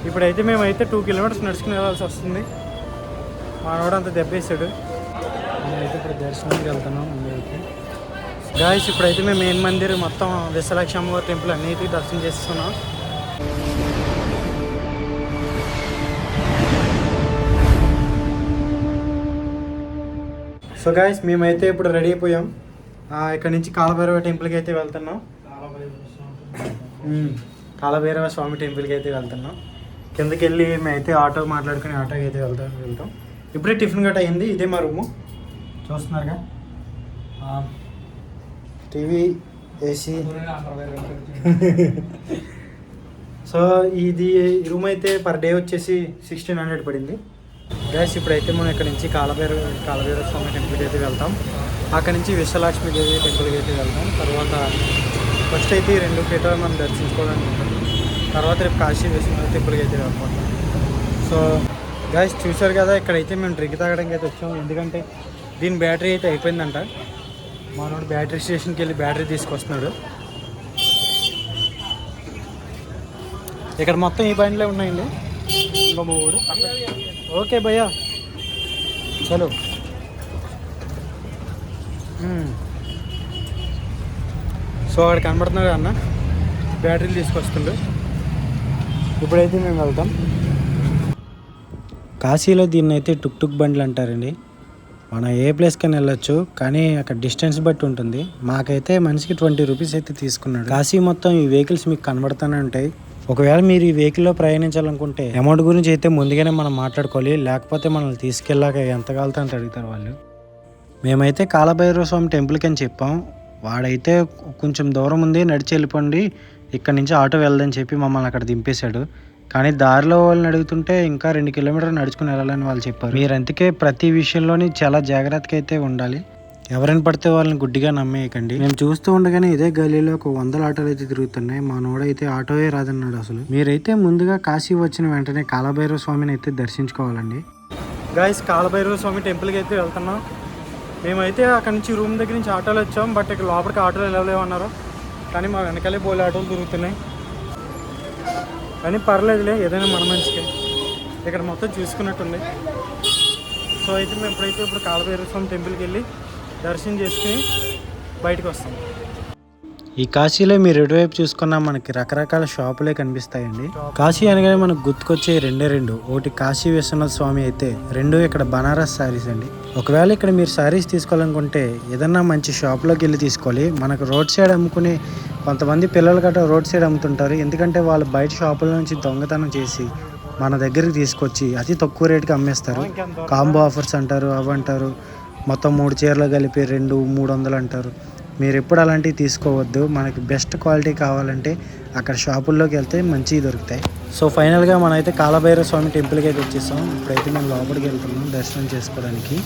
ఇప్పుడైతే మేమైతే 2 కిలోమీటర్స్ నడుచుకుని వెళ్ళాల్సి వస్తుంది. మానవాడు అంత దెబ్బేసాడు. మేమైతే ఇప్పుడు దర్శనానికి వెళ్తున్నాం. ముందైతే గాయస్ ఇప్పుడైతే మేము మెయిన్ మందిర్ మొత్తం విశాలాక్షి అమ్మవారి టెంపుల్ అన్నిటికీ దర్శనం చేస్తున్నాం. సో గాయస్ మేమైతే ఇప్పుడు రెడీ అయిపోయాం. ఇక్కడ నుంచి కాలభైరవ టెంపుల్కి అయితే వెళ్తున్నాం. కాలభైరవ స్వామి టెంపుల్కి అయితే వెళ్తున్నాం. కిందకి వెళ్ళి మేమైతే ఆటో మాట్లాడుకుని ఆటోకి అయితే వెళ్తాం. ఇప్పుడే టిఫిన్ గట్ట అయింది. ఇదే మా రూము చూస్తున్నారుగా. TV, AC. సో ఇది రూమ్ అయితే పర్ డే వచ్చేసి 1600 పడింది. గ్యాస్ ఇప్పుడైతే మనం ఇక్కడ నుంచి కాలభైరవ స్వామి టెంపుల్కి అయితే వెళ్తాం. అక్కడ నుంచి విశాలక్ష్మి దేవి టెంపుల్కి అయితే వెళ్తాం. తర్వాత ఫస్ట్ అయితే ఈ 2 పీఠాలు మనం దర్శించుకోవడానికి ఉంటుంది. తర్వాత రేపు కాశీ విశ్వనాథ టెంపుల్కి అయితే వెళ్ళిపోతాం. సో గ్యాస్ చూసారు కదా, ఇక్కడైతే మేము డ్రింక్ తాగడానికి అయితే వచ్చాం. ఎందుకంటే దీని బ్యాటరీ అయితే అయిపోయిందంట. మనోడు బ్యాటరీ స్టేషన్కి వెళ్ళి బ్యాటరీ తీసుకొస్తున్నాడు. ఇక్కడ మొత్తం ఈ బండ్లే ఉన్నాయండి. ఇంకో మూడు. ఓకే భయ్యా చలో. సో అక్కడ కనబడుతున్నాడు అన్న, బ్యాటరీలు తీసుకొస్తుండు. ఇప్పుడైతే మేము వెళ్తాం. కాశీలో దీన్ని అయితే టుక్ టుక్ బండ్లు అంటారండి. మనం ఏ ప్లేస్కైనా వెళ్ళొచ్చు, కానీ అక్కడ డిస్టెన్స్ బట్టి ఉంటుంది. మాకైతే మనిషికి 20 రూపీస్ అయితే తీసుకున్నాడు. కాశీ మొత్తం ఈ వెహికల్స్ మీకు కనబడుతూనే ఉంటాయి. ఒకవేళ మీరు ఈ వెహికల్లో ప్రయాణించాలనుకుంటే అమౌంట్ గురించి అయితే ముందుగానే మనం మాట్లాడుకోవాలి. లేకపోతే మనల్ని తీసుకెళ్ళాక ఎంత కాలుతా అంత అడుగుతారు వాళ్ళు. మేమైతే కాలభైరవ స్వామి టెంపుల్కి అని చెప్పాం. వాడైతే కొంచెం దూరం ఉంది, నడిచి వెళ్ళిపోండి, ఇక్కడ నుంచి ఆటో వెళ్ళదని చెప్పి మమ్మల్ని అక్కడ దింపేశాడు. కానీ దారిలో వాళ్ళని అడుగుతుంటే ఇంకా 2 కిలోమీటర్లు నడుచుకుని వెళ్ళాలని వాళ్ళు చెప్పారు. మీరు అందుకే ప్రతి విషయంలోని చాలా జాగ్రత్తగా అయితే ఉండాలి. ఎవరైనా పడితే వాళ్ళని గుడ్డిగా నమ్మేయకండి. మేము చూస్తూ ఉండగానే ఇదే గల్లీలో ఒక 100 ఆటోలు అయితే తిరుగుతున్నాయి. మా నోడైతే ఆటోయే రాదన్నాడు. అసలు మీరైతే ముందుగా కాశీ వచ్చిన వెంటనే కాలభైరవ స్వామిని అయితే దర్శించుకోవాలండి. గాయస్ కాలభైరవ స్వామి టెంపుల్కి అయితే వెళ్తున్నాం. మేమైతే అక్కడ నుంచి రూమ్ దగ్గర నుంచి ఆటోలు వచ్చాం. బట్ ఇక్కడ లోపలికి ఆటోలు వెళ్ళలేమన్నారు. కానీ మా వెనకాలే బోలే ఆటోలు తిరుగుతున్నాయి. కానీ పర్లేదులే, ఏదైనా మన మంచిగా. ఇక్కడ మొత్తం చూసుకున్నట్టుంది. సో అయితే మేము ఇప్పుడు కాలభైరవ స్వామి టెంపుల్కి వెళ్ళి దర్శనం చేసుకుని బయటకు వస్తాం. ఈ కాశీలో మీరు ఎటువైపు చూసుకున్నా మనకి రకరకాల షాపులే కనిపిస్తాయండి. కాశీ అనగానే మనకు గుర్తుకొచ్చే రెండు. ఒకటి కాశీ విశ్వనాథ స్వామి అయితే, 2 ఇక్కడ బనారస్ శారీస్ అండి. ఒకవేళ ఇక్కడ మీరు శారీస్ తీసుకోవాలనుకుంటే ఏదన్నా మంచి షాప్లోకి వెళ్ళి తీసుకోవాలి. మనకు రోడ్ సైడ్ అమ్ముకుని కొంతమంది పిల్లలు గట్రా రోడ్ సైడ్ అమ్ముతుంటారు. ఎందుకంటే వాళ్ళు బయట షాపుల నుంచి దొంగతనం చేసి మన దగ్గరికి తీసుకొచ్చి అతి తక్కువ రేటుకి అమ్మేస్తారు. కాంబో ఆఫర్స్ అంటారు, అవంటారు. మొత్తం 3 చీరలు కలిపి 200-300 అంటారు. మీరు ఎప్పుడు అలాంటివి తీసుకోవద్దు. మనకి బెస్ట్ క్వాలిటీ కావాలంటే అక్కడ షాపుల్లోకి వెళ్తే మంచివి దొరుకుతాయి. సో ఫైనల్గా మనమైతే కాలభైరవ స్వామి టెంపుల్కి అయితే వచ్చేసాం. ఇప్పుడైతే మేము లోపలికి వెళ్తున్నాం దర్శనం చేసుకోవడానికి.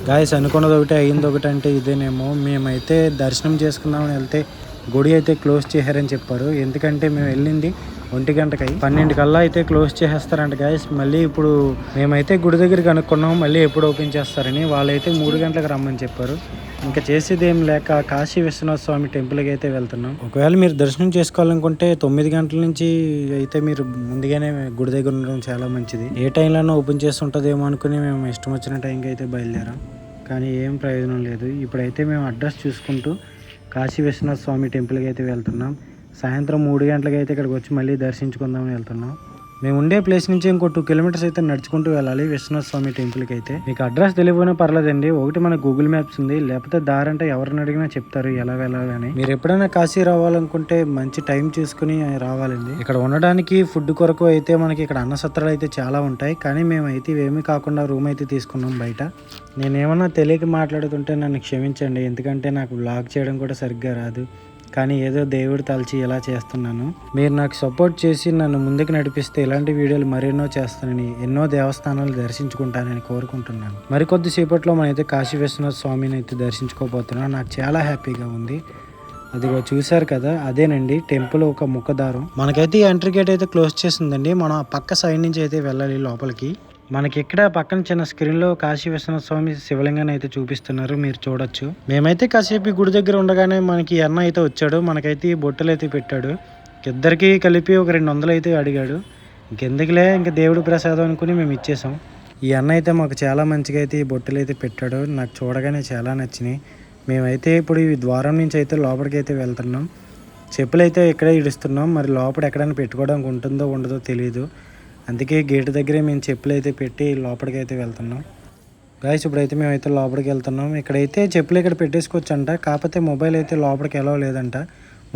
గాయస్ అనుకున్నది ఒకటి అయింది ఒకటి అంటే ఇదేనేమో. మేమైతే దర్శనం చేసుకుందామని వెళ్తే గుడి అయితే క్లోజ్ చేశారని చెప్పారు. ఎందుకంటే మేము వెళ్ళింది 1 గంటకి, 12 కల్లా అయితే క్లోజ్ చేసేస్తారంట గాయస్. మళ్ళీ ఇప్పుడు మేమైతే గుడి దగ్గరికి అనుకున్నాం, మళ్ళీ ఎప్పుడు ఓపెన్ చేస్తారని. వాళ్ళైతే 3 గంటలకు రమ్మని చెప్పారు. ఇంకా చేసేది ఏం లేక కాశీ విశ్వనాథ స్వామి టెంపుల్కి అయితే వెళ్తున్నాం. ఒకవేళ మీరు దర్శనం చేసుకోవాలనుకుంటే 9 గంటల నుంచి అయితే మీరు ముందుగానే గుడి దగ్గర ఉండడం చాలా మంచిది. ఏ టైంలోనో ఓపెన్ చేస్తుంటుందేమో అనుకుని మేము ఇష్టం వచ్చిన టైంకి అయితే బయలుదేరాం. కానీ ఏం ప్రయోజనం లేదు. ఇప్పుడైతే మేము అడ్రస్ చూసుకుంటూ కాశీ విశ్వనాథ స్వామి టెంపుల్కి అయితే వెళ్తున్నాం. సాయంత్రం 3 గంటలకి అయితే ఇక్కడికి వచ్చి మళ్ళీ దర్శించుకుందామని వెళ్తున్నాం. మేము ఉండే ప్లేస్ నుంచి ఇంకో 2 కిలోమీటర్స్ అయితే నడుచుకుంటూ వెళ్ళాలి విశ్వనాథ స్వామి టెంపుల్కి అయితే. మీకు అడ్రస్ తెలియకపోయినా పర్లేదండి. ఒకటి మన గూగుల్ మ్యాప్స్ ఉంది, లేకపోతే దారంటే ఎవరిని అడిగినా చెప్తారు ఎలా వెళ్ళాలని. మీరు ఎప్పుడైనా కాశీ రావాలనుకుంటే మంచి టైం చూసుకుని రావాలండి. ఇక్కడ ఉండడానికి ఫుడ్ కొరకు అయితే మనకి ఇక్కడ అన్న సత్రాలు అయితే చాలా ఉంటాయి. కానీ మేమైతే ఇవేమీ కాకుండా రూమ్ అయితే తీసుకున్నాం బయట. నేనేమన్నా తెలియక మాట్లాడుతుంటే నన్ను క్షమించండి. ఎందుకంటే నాకు వ్లాగ్ చేయడం కూడా సరిగ్గా రాదు. కానీ ఏదో దేవుడు తలచి ఇలా చేస్తున్నాను. మీరు నాకు సపోర్ట్ చేసి నన్ను ముందుకు నడిపిస్తే ఇలాంటి వీడియోలు మరెన్నో చేస్తానని, ఎన్నో దేవస్థానాలు దర్శించుకుంటానని కోరుకుంటున్నాను. మరికొద్దిసేపట్లో మనమైతే కాశీ విశ్వనాథ స్వామిని అయితే దర్శించుకోబోతున్నాం. నాకు చాలా హ్యాపీగా ఉంది. అదిగో చూశారు కదా, అదేనండి టెంపుల్ ఒక ముఖద్వారం. మనకైతే ఈ ఎంట్రీ గేట్ అయితే క్లోజ్ చేసిందండి. మనం పక్క సైడ్ నుంచి అయితే వెళ్ళాలి లోపలికి. మనకి ఇక్కడ పక్కన చిన్న స్క్రీన్లో కాశీ విశ్వనాథ స్వామి శివలింగాన్ని అయితే చూపిస్తున్నారు, మీరు చూడొచ్చు. మేమైతే కాసేపు గుడి దగ్గర ఉండగానే మనకి అన్న అయితే వచ్చాడు. మనకైతే బొట్టలు అయితే పెట్టాడు. ఇద్దరికి కలిపి ఒక 200 అయితే అడిగాడు. ఇంకెందుకులే ఇంకా దేవుడి ప్రసాదం అనుకుని మేము ఇచ్చేసాం. ఈ అన్న అయితే మాకు చాలా మంచిగా అయితే ఈ బొట్టెలు అయితే పెట్టాడు. నాకు చూడగానే చాలా నచ్చినాయి. మేమైతే ఇప్పుడు ఈ ద్వారం నుంచి అయితే లోపలికి అయితే వెళ్తున్నాం. చెప్పులు అయితే ఇక్కడే ఇడుస్తున్నాం. మరి లోపల ఎక్కడైనా పెట్టుకోవడానికి ఉంటుందో ఉండదో తెలియదు. అందుకే గేటు దగ్గరే మేము చెప్పులు అయితే పెట్టి లోపలికి అయితే వెళ్తున్నాం. గాయస్ ఇప్పుడైతే మేమైతే లోపలికి వెళ్తున్నాం. ఇక్కడైతే చెప్పులు ఇక్కడ పెట్టేసుకోవచ్చు అంట. కాకపోతే మొబైల్ అయితే లోపలికి ఎలా లేదంట.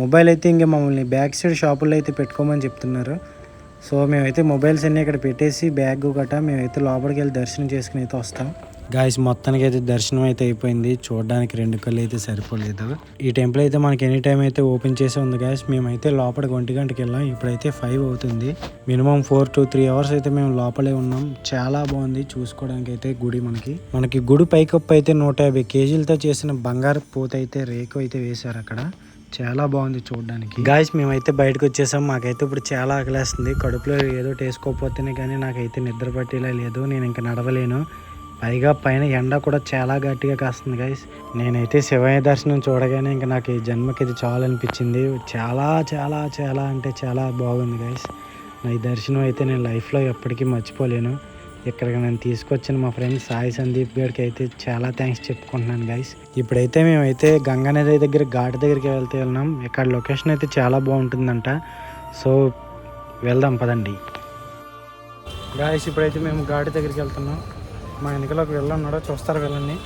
మొబైల్ అయితే ఇంకా మమ్మల్ని బ్యాక్ సైడ్ షాపుల్లో అయితే పెట్టుకోమని చెప్తున్నారు. సో మేమైతే మొబైల్స్ అన్నీ ఇక్కడ పెట్టేసి బ్యాగ్ గట్రా మేమైతే లోపలికి వెళ్ళి దర్శనం చేసుకుని అయితే వస్తాం. గాయస్ మొత్తానికి అయితే దర్శనం అయితే అయిపోయింది. చూడడానికి 2 కళ్ళు అయితే సరిపోలేదు. ఈ టెంపుల్ అయితే మనకి ఎనీ టైం అయితే ఓపెన్ చేసే ఉంది గాయస్. మేమైతే లోపలికి 1 గంటకి వెళ్ళాం. ఇప్పుడైతే 5 అవుతుంది. మినిమం 4 to 3 hours అయితే మేము లోపలే ఉన్నాం. చాలా బాగుంది చూసుకోవడానికి అయితే గుడి. మనకి గుడి పైకప్పు అయితే 150 kgలతో చేసిన బంగారు పూత అయితే రేకు అయితే వేశారు అక్కడ. చాలా బాగుంది చూడడానికి. గాయస్ మేమైతే బయటకు వచ్చేసాం. మాకైతే ఇప్పుడు చాలా ఆకలేస్తుంది. కడుపులో ఏదో వేసుకోకపోతేనే కానీ నాకైతే నిద్ర పట్టేలా లేదు. నేను ఇంకా నడవలేను. పైగా పైన ఎండ కూడా చాలా గట్టిగా కాస్తుంది గాయస్. నేనైతే శివయ్య దర్శనం చూడగానే ఇంకా నాకు ఈ జన్మకి ఇది చాలా అనిపించింది. చాలా చాలా చాలా అంటే చాలా బాగుంది గాయస్. నా ఈ దర్శనం అయితే నేను లైఫ్లో ఎప్పటికీ మర్చిపోలేను. ఇక్కడికి నన్ను తీసుకొచ్చిన మా ఫ్రెండ్ సాయి సందీప్ గారికి అయితే చాలా థ్యాంక్స్ చెప్పుకుంటున్నాను గాయస్. ఇప్పుడైతే మేమైతే గంగా నది దగ్గర ఘాట్ దగ్గరికి వెళ్తున్నాం. ఇక్కడ లొకేషన్ అయితే చాలా బాగుంటుందంట. సో వెళ్దాం పదండి గాయస్. ఇప్పుడైతే మేము ఘాట్ దగ్గరికి వెళ్తున్నాం. మా వెనకలోకి వెళ్ళన్నాడో చూస్తారు వెళ్ళండి.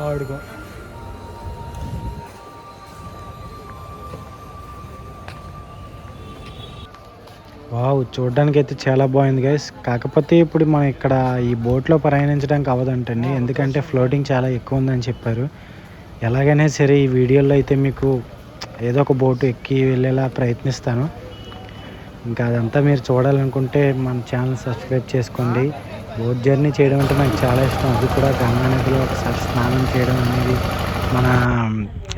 ఆడుకో వావ్ చూడడానికి అయితే చాలా బాగుంది గైస్. కాకపోతే ఇప్పుడు మనం ఇక్కడ ఈ బోట్లో ప్రయాణించడానికి అవ్వదంటండి. ఎందుకంటే ఫ్లోటింగ్ చాలా ఎక్కువ ఉందని చెప్పారు. ఎలాగైనా సరే ఈ వీడియోలో అయితే మీకు ఏదో ఒక బోటు ఎక్కి వెళ్ళేలా ప్రయత్నిస్తాను. ఇంకా అదంతా మీరు చూడాలనుకుంటే మన ఛానల్ సబ్స్క్రైబ్ చేసుకోండి. బోట్ జర్నీ చేయడం అంటే నాకు చాలా ఇష్టం. అది కూడా గంగా నదిలో ఒకసారి స్నానం చేయడం అనేది మన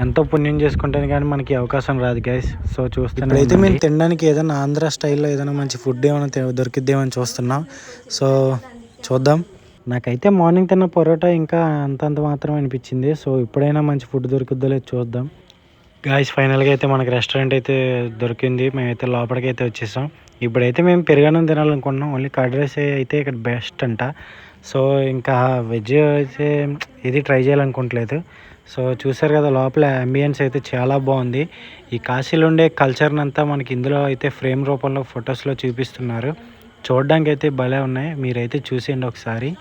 ఎంతో పుణ్యం చేసుకుంటాను కానీ మనకి అవకాశం రాదు గైస్. సో చూస్తాను. అయితే మేము తినడానికి ఏదైనా ఆంధ్ర స్టైల్లో ఏదైనా మంచి ఫుడ్ ఏమైనా దొరికిద్దేమని చూస్తున్నాం. సో చూద్దాం. నాకైతే మార్నింగ్ తిన్న పొరోటా ఇంకా అంతంత మాత్రం అనిపించింది. సో ఇప్పుడైనా మంచి ఫుడ్ దొరుకుద్దో లేదు చూద్దాం గాయస్. ఫైనల్గా అయితే మనకి రెస్టారెంట్ అయితే దొరికింది. మేమైతే లోపలికి అయితే వచ్చేసాం. ఇప్పుడైతే మేము పెరుగన్నం తినాలనుకుంటున్నాం. ఓన్లీ కర్డ్ రైస్ అయితే ఇక్కడ బెస్ట్ అంట. సో ఇంకా వెజ్ అయితే ఇది ట్రై చేయాలనుకోవట్లేదు. సో చూసారు కదా లోపల అంబియన్స్ అయితే చాలా బాగుంది. ఈ కాశీలో ఉండే కల్చర్ని అంతా మనకి ఇందులో అయితే ఫ్రేమ్ రూపంలో ఫొటోస్లో చూపిస్తున్నారు. చూడడానికి అయితే భలే ఉన్నాయి. మీరైతే చూసేయండి ఒకసారి.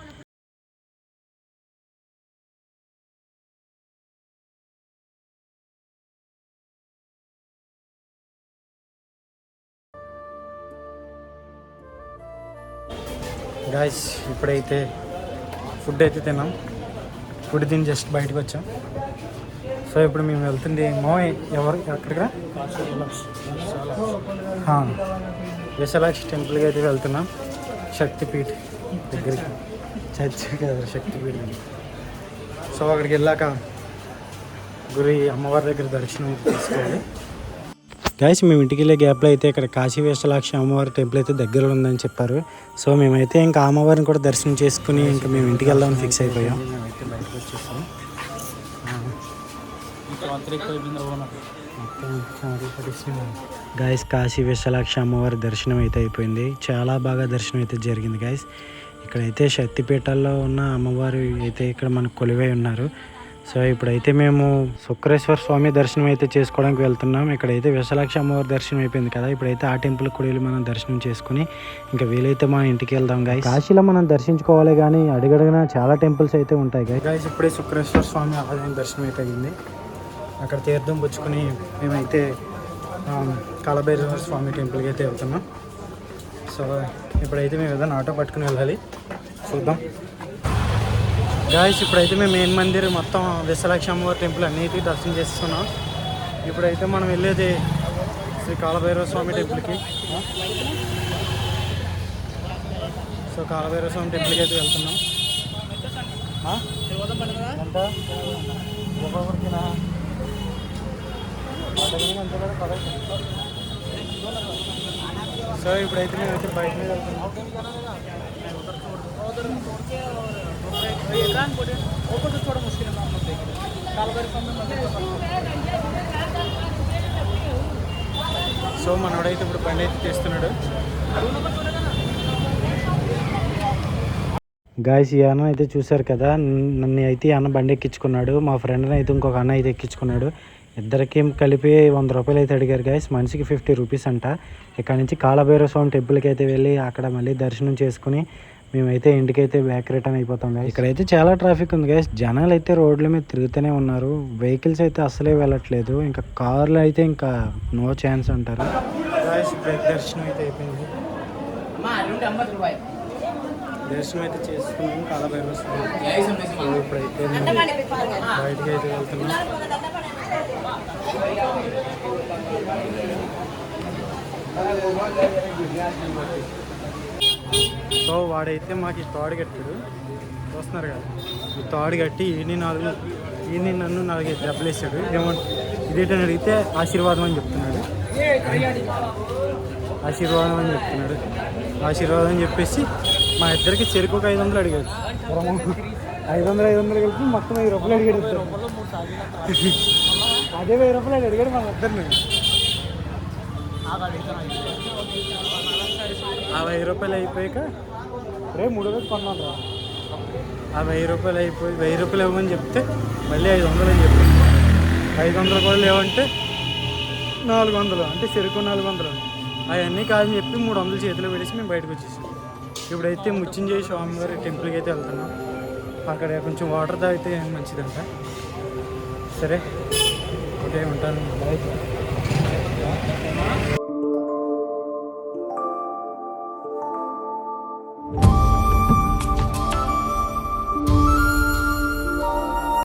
గాయస్ ఇప్పుడైతే ఫుడ్ అయితే తిన్నాం. ఫుడ్ తిని జస్ట్ బయటకు వచ్చాం. సో ఇప్పుడు మేము వెళ్తుంది ఎవరు ఎక్కడికి విశాలాక్షి టెంపుల్కి అయితే వెళ్తున్నాం. శక్తిపీఠ దగ్గరికి చర్చ్ కదా శక్తిపీఠ దగ్గర. సో అక్కడికి వెళ్ళాక గురి అమ్మవారి దగ్గర దర్శనం తీసుకోవాలి. గాయస్ మేము ఇంటికి వెళ్ళే గ్యాప్లో అయితే ఇక్కడ కాశీ విశాలాక్షి అమ్మవారి టెంపుల్ అయితే దగ్గరలో ఉందని చెప్పారు. సో మేమైతే ఇంకా అమ్మవారిని కూడా దర్శనం చేసుకుని ఇంకా మేము ఇంటికి వెళ్దామని ఫిక్స్ అయిపోయాం. మేమైతే బయటకు వచ్చేసాం. గాయస్ కాశీ విశాలాక్షి అమ్మవారి దర్శనం అయితే అయిపోయింది. చాలా బాగా దర్శనం అయితే జరిగింది గాయస్. ఇక్కడైతే శక్తిపీఠాల్లో ఉన్న అమ్మవారు అయితే ఇక్కడ మనకు కొలువై ఉన్నారు. సో ఇప్పుడైతే మేము శుక్రేశ్వర స్వామి దర్శనం అయితే చేసుకోవడానికి వెళ్తున్నాం. ఇక్కడైతే విశాలాక్షి అమ్మవారి దర్శనం అయిపోయింది కదా. ఇప్పుడైతే ఆ టెంపుల్కి కూడా వెళ్ళి మనం దర్శనం చేసుకుని ఇంకా వీలైతే మనం ఇంటికి వెళ్దాం గాయస్. కాశీలో మనం దర్శించుకోవాలి కానీ అడుగడుగున చాలా టెంపుల్స్ అయితే ఉంటాయి గాయస్. ఇప్పుడే శుక్రేశ్వర స్వామి ఆలయం దర్శనం అయితే అయింది. అక్కడ తీర్థం పుచ్చుకొని మేమైతే కాలభైరవ స్వామి టెంపుల్కి అయితే వెళ్తున్నాం. సో ఇప్పుడైతే మేము ఏదైనా ఆటో పట్టుకుని వెళ్ళాలి. చూద్దాం గాయస్. ఇప్పుడైతే మేము మెయిన్ మందిర్ మొత్తం విశాలాక్షి అమ్మవారి టెంపుల్ అన్నిటికీ దర్శనం చేస్తున్నాం. ఇప్పుడైతే మనం వెళ్ళేది శ్రీ కాలభైరవ స్వామి టెంపుల్కి. సో కాలభైరవ స్వామి టెంపుల్కి అయితే వెళ్తున్నాం. సో ఇప్పుడైతే మేమైతే బయట మీద వెళ్తున్నాం. సో మనోడైతే ఇప్పుడు బండి అయితే తీస్తున్నాడు. గాయస్, ఈ అన్న అయితే చూశారు కదా, నన్ను అయితే ఈ అన్న బండి ఎక్కించుకున్నాడు, మా ఫ్రెండ్ని అయితే ఇంకొక అన్న అయితే ఎక్కించుకున్నాడు. ఇద్దరికి కలిపి 100 రూపాయలు అయితే అడిగారు గాయస్. మనిషికి 50 రూపీస్ అంట. ఇక్కడ నుంచి కాలభైరవ స్వామి టెంపుల్కి అయితే వెళ్ళి అక్కడ మళ్ళీ దర్శనం చేసుకుని మేమైతే ఇంటికైతే బ్యాక్ రిటర్న్ అయిపోతాం గాయస్. ఇక్కడైతే చాలా ట్రాఫిక్ ఉంది గాయస్. జనాలు అయితే రోడ్ల మీద తిరుగుతూనే ఉన్నారు. వెహికల్స్ అయితే అసలే వెళ్ళట్లేదు. ఇంకా కార్లు అయితే ఇంకా నో ఛాన్స్ అంటారు గాయస్. దర్శనం అయితే అయిపోయింది. దర్శనం అయితే చేసుకున్నాం కాలభైరవ స్వామి. ఇప్పుడైతే బయటకి అయితే వెళ్తున్నాం. సో వాడైతే మాకు ఈ తాడు కట్టాడు, చూస్తున్నారు కదా. ఈ తాడు కట్టి ఈయన్ని నన్ను 4 దెబ్బలు వేసాడు. ఇదేంటని అడిగితే ఆశీర్వాదం అని చెప్తున్నాడు. ఆశీర్వాదం అని చెప్తున్నాడు. ఆశీర్వాదం అని చెప్పేసి మా ఇద్దరికి చెరుకు ఒక 500 అడిగాడు. 500 కలిపి మొత్తం 1000 రూపాయలు అడిగాడు. అదే 1000 రూపాయలు అడిగాడు మన ఇద్దరిని. ఆ 1000 రూపాయలు అయిపోయాక రేపు 3 రోజులు కొన్నాను రా. ఆ 1000 రూపాయలు అయిపోయి 1000 రూపాయలు ఇవ్వమని చెప్తే మళ్ళీ 500 అని చెప్పి 500 కూడా లేవంటే 400, అంటే చెరుకు 400. అవన్నీ కాదని చెప్పి 300 చేతిలో పెట్టేసి మేము బయటకు వచ్చేసాం. ఇప్పుడైతే ముచ్చింజయ స్వామివారి టెంపుల్కి అయితే వెళ్తున్నాం. అక్కడ కొంచెం వాటర్ తాగితే మంచిదంట. సరే, ఓకే, ఉంటాను. బాయ్.